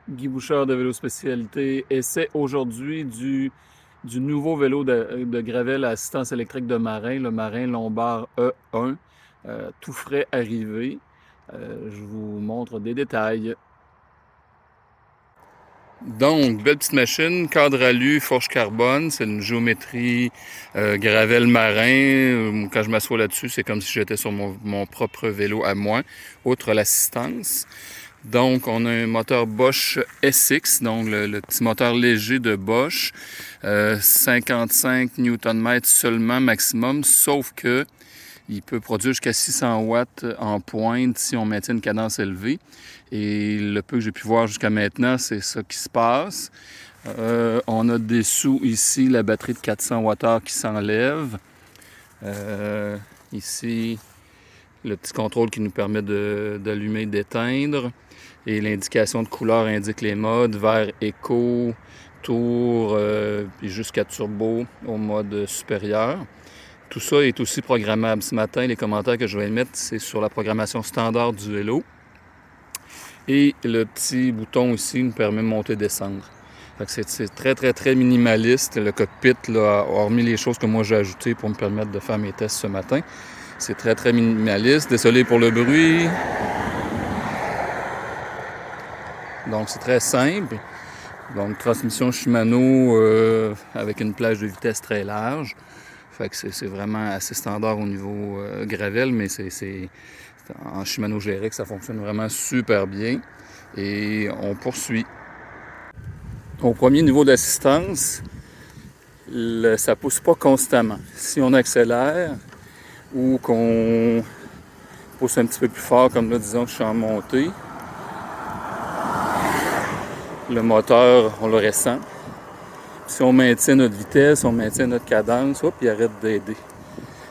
Guy Bouchard de Vélo Spécialité essaie aujourd'hui du nouveau vélo de gravel à assistance électrique de Marin, le Marin Lombard E1, tout frais arrivé. Je vous montre des détails. Donc, belle petite machine, cadre alu, fourche carbone, c'est une géométrie gravel marin. Quand je m'assois là-dessus, c'est comme si j'étais sur mon propre vélo à moi, outre l'assistance. Donc, on a un moteur Bosch SX, donc le petit moteur léger de Bosch, 55 Nm seulement maximum, sauf que il peut produire jusqu'à 600 watts en pointe si on maintient une cadence élevée. Et le peu que j'ai pu voir jusqu'à maintenant, c'est ça qui se passe. On a dessous ici la batterie de 400 Wh qui s'enlève. Ici, le petit contrôle qui nous permet d'allumer et d'éteindre. Et l'indication de couleur indique les modes, vert éco, tour, puis jusqu'à turbo au mode supérieur. Tout ça est aussi programmable. Ce matin, les commentaires que je vais mettre, c'est sur la programmation standard du vélo. Et le petit bouton ici nous permet de monter et descendre. C'est très, très, très minimaliste. Le cockpit, là, hormis les choses que moi j'ai ajoutées pour me permettre de faire mes tests ce matin, c'est très, très minimaliste. Désolé pour le bruit. Donc, c'est très simple. Donc, transmission Shimano avec une plage de vitesse très large. Fait que c'est vraiment assez standard au niveau gravel, mais c'est en Shimano GRX, ça fonctionne vraiment super bien. Et on poursuit. Au premier niveau d'assistance, ça ne pousse pas constamment. Si on accélère ou qu'on pousse un petit peu plus fort, comme là, disons que je suis en montée, le moteur, on le ressent. Si on maintient notre vitesse, on maintient notre cadence, hop, il arrête d'aider.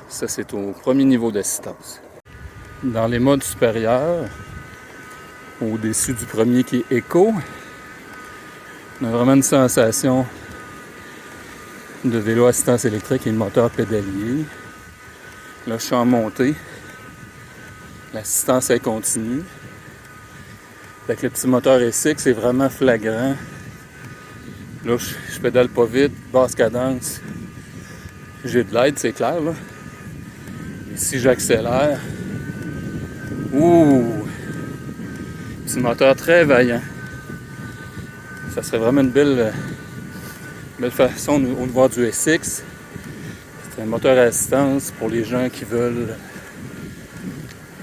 Ça, c'est au premier niveau d'assistance. Dans les modes supérieurs, au-dessus du premier qui est éco, on a vraiment une sensation de vélo assistance électrique et de moteur pédalier. Là, je suis en montée. L'assistance est continue. Avec le petit moteur SX, c'est vraiment flagrant. Là, je pédale pas vite, basse cadence. J'ai de l'aide, c'est clair, là. Et si j'accélère, petit moteur très vaillant. Ça serait vraiment une belle façon de voir du SX. C'est un moteur à assistance pour les gens qui veulent...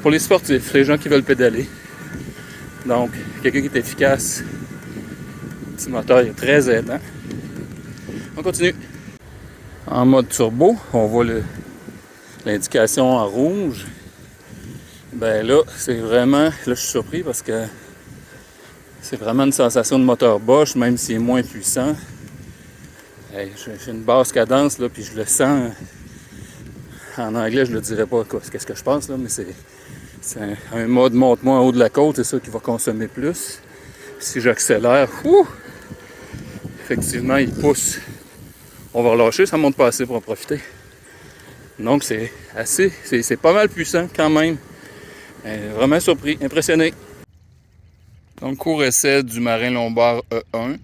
Pour les sportifs, les gens qui veulent pédaler. Donc, quelqu'un qui est efficace. Le petit moteur est très aidant. On continue. En mode turbo, on voit l'indication en rouge. Ben là, c'est vraiment... Là, je suis surpris parce que c'est vraiment une sensation de moteur Bosch, même s'il est moins puissant. Hey, j'ai une basse cadence, là, puis je le sens. En anglais, je ne le dirais pas qu'est-ce que je pense, là, mais c'est un mode monte-moi en haut de la côte, c'est ça qui va consommer plus. Si j'accélère, effectivement, il pousse. On va relâcher, ça monte pas assez pour en profiter. Donc, c'est pas mal puissant quand même. Vraiment surpris, impressionné. Donc, court essai du Marin Lombard E1,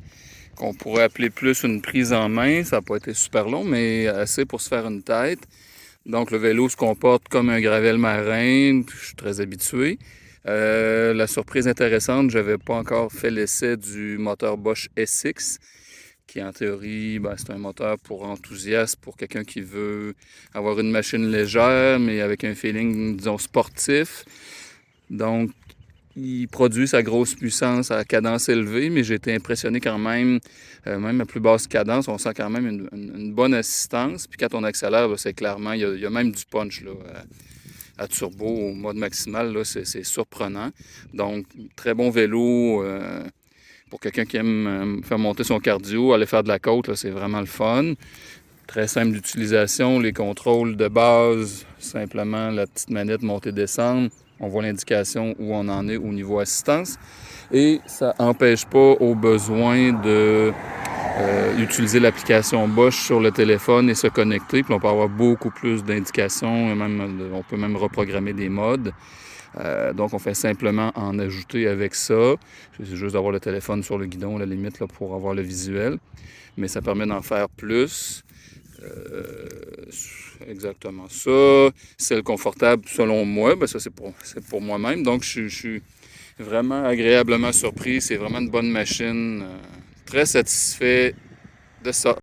qu'on pourrait appeler plus une prise en main. Ça n'a pas été super long, mais assez pour se faire une tête. Donc, le vélo se comporte comme un gravel marin. Je suis très habitué. La surprise intéressante, je n'avais pas encore fait l'essai du moteur Bosch SX, qui en théorie, c'est un moteur pour enthousiaste, pour quelqu'un qui veut avoir une machine légère, mais avec un feeling, disons, sportif. Donc, il produit sa grosse puissance à cadence élevée, mais j'ai été impressionné quand même, même à plus basse cadence, on sent quand même une bonne assistance. Puis quand on accélère, c'est clairement, il y a même du punch là, à turbo au mode maximal, là, c'est surprenant. Donc, très bon vélo pour quelqu'un qui aime faire monter son cardio, aller faire de la côte, là, c'est vraiment le fun. Très simple d'utilisation, les contrôles de base, simplement la petite manette montée-descendre. On voit l'indication où on en est au niveau assistance. Et ça n'empêche pas au besoin d'utiliser l'application Bosch sur le téléphone et se connecter. Puis on peut avoir beaucoup plus d'indications. On peut même reprogrammer des modes. Donc, on fait simplement en ajouter avec ça. C'est juste d'avoir le téléphone sur le guidon, à la limite, là, pour avoir le visuel. Mais ça permet d'en faire plus. Exactement ça. Celle confortable, selon moi, ben ça, c'est pour moi-même. Donc, je suis vraiment agréablement surpris. C'est vraiment une bonne machine. Très satisfait de ça.